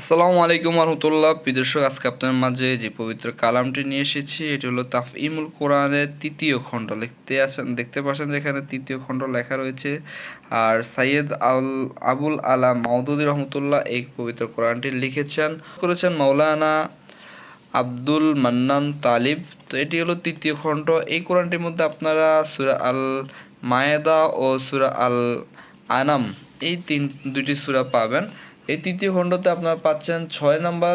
আসসালামু আলাইকুম রহমতুল্লাহ। প্রিয় দর্শক, আজকে আপনার মাঝে যে পবিত্র কালামটি নিয়ে এসেছি এটি হলো তাফহিমুল কোরআনের তৃতীয় খণ্ড। দেখতে পাচ্ছেন যেখানে তৃতীয় খণ্ড লেখা রয়েছে। আর সাইয়েদ আবুল আলা মাওদুদী রহমতুল্লাহ এই পবিত্র কোরআনটি করেছেন মাওলানা আব্দুল মান্নান তালিব। তো এটি হলো তৃতীয় খণ্ড। এই কোরআনটির মধ্যে আপনারা সূরা আল মায়েদা ও সূরা আল আনাম এই দুইটি সূরা পাবেন। এই তৃতীয় খণ্ডতে আপনারা পাচ্ছেন ৬ নম্বর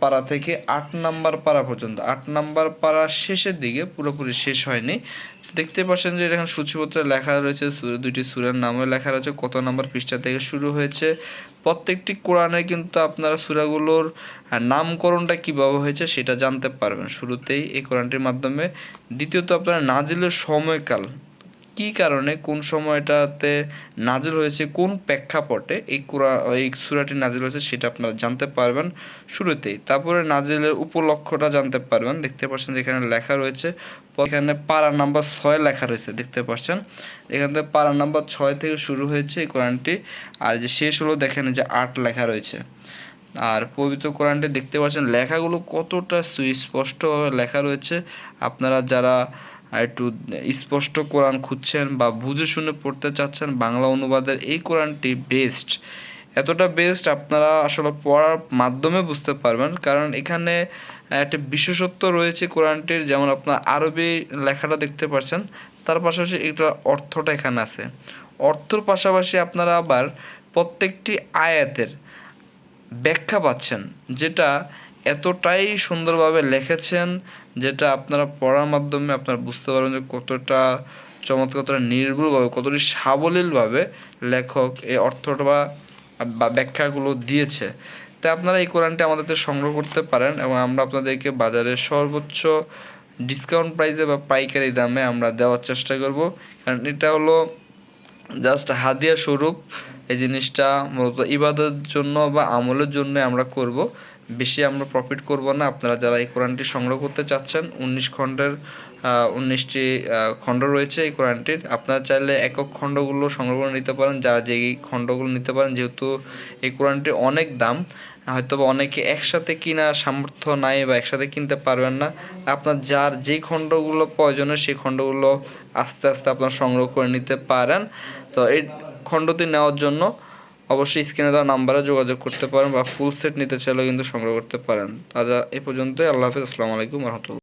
পারা থেকে ৮ নম্বর পারা পর্যন্ত। ৮ নম্বর পাড়ার শেষের দিকে, পুরোপুরি শেষ হয়নি। দেখতে পাচ্ছেন যে এখানে সূচিপত্রে লেখা রয়েছে, দুইটি সূরার নামে লেখা রয়েছে, কত নম্বর পৃষ্ঠা থেকে শুরু হয়েছে। প্রত্যেকটি কোরআনে কিন্তু আপনারা সূরাগুলোর নামকরণটা কীভাবে হয়েছে সেটা জানতে পারবেন শুরুতেই এই কোরআনটির মাধ্যমে। দ্বিতীয়ত আপনারা নাজিলের সময়কাল, কী কারণে কোন সময়টাতে নাজিল হয়েছে, কোন প্রেক্ষাপটে এই সূরাটি নাজিল হয়েছে সেটা আপনারা জানতে পারবেন শুরুতেই। তারপরে নাজিলের উপলক্ষ্যটা জানতে পারবেন। দেখতে পাচ্ছেন যেখানে লেখা রয়েছে, এখানে পারা নাম্বার ৬ লেখা রয়েছে। দেখতে পাচ্ছেন এখান থেকে পারা নাম্বার ৬ থেকে শুরু হয়েছে এই কোরআনটি, আর যে শেষ হলো দেখেন যে ৮ লেখা রয়েছে। আর পবিত্র কোরআনটি দেখতে পাচ্ছেন লেখাগুলো কতটা সুস্পষ্টভাবে লেখা রয়েছে। আপনারা যারা একটু স্পষ্ট কোরআন খুঁজছেন বা বুঝে শুনে পড়তে চাচ্ছেন, বাংলা অনুবাদের এই কোরআনটি বেস্ট। এতটা বেস্ট আপনারা আসলে পড়ার মাধ্যমে বুঝতে পারবেন, কারণ এখানে একটা বিশেষত্ব রয়েছে কোরআনটির। যেমন আপনার আরবি লেখাটা দেখতে পাচ্ছেন, তার পাশাপাশি এটা অর্থটা এখানে আছে। অর্থর পাশাপাশি আপনারা আবার প্রত্যেকটি আয়াতের ব্যাখ্যা পাচ্ছেন, যেটা এতটাই সুন্দরভাবে লিখেছেন, যেটা আপনারা পড়ার মাধ্যমে আপনারা বুঝতে পারবেন যে কতটা চমৎকার, কতটা নির্ভুলভাবে, কতটি সাবলীলভাবে লেখক এই অর্থটা বা ব্যাখ্যাগুলো দিয়েছে। তাই আপনারা এই কোরআনটি আমাদের থেকে সংগ্রহ করতে পারেন, এবং আমরা আপনাদেরকে বাজারের সর্বোচ্চ ডিসকাউন্ট প্রাইসে বা পাইকারি দামে আমরা দেওয়ার চেষ্টা করব। কারণ এটা হলো জাস্ট হাদিয়া স্বরূপ। এই জিনিসটা মূলত ইবাদতের জন্য বা আমলের জন্য আমরা করব, বেশি আমরা প্রফিট করব না। আপনারা যারা এই কোরআনটি সংগ্রহ করতে চাচ্ছেন, 19টি খণ্ড রয়েছে এই কোরআনটির। আপনারা চাইলে একক খণ্ডগুলো সংগ্রহ করে নিতে পারেন, যারা যেই খণ্ডগুলো নিতে পারেন, যেহেতু এই কোরআনটির অনেক দাম, হয়তো বা অনেকে একসাথে কেনার সামর্থ্য নাই বা একসাথে কিনতে পারবেন না। আপনার যার যেই খণ্ডগুলো প্রয়োজনে সেই খণ্ডগুলো আস্তে আস্তে আপনার সংগ্রহ করে নিতে পারেন। তো এই খণ্ডটি নেওয়ার জন্য অবশ্যই স্ক্রিনে দেওয়া নাম্বারে যোগাযোগ করতে পারেন, বা ফুল সেট নিতে চাইলেও কিন্তু সংগ্রহ করতে পারেন। তাজা এ পর্যন্তই। আল্লাহ হাফিজ। আসসালামু আলাইকুম রহমতুল্লাহ।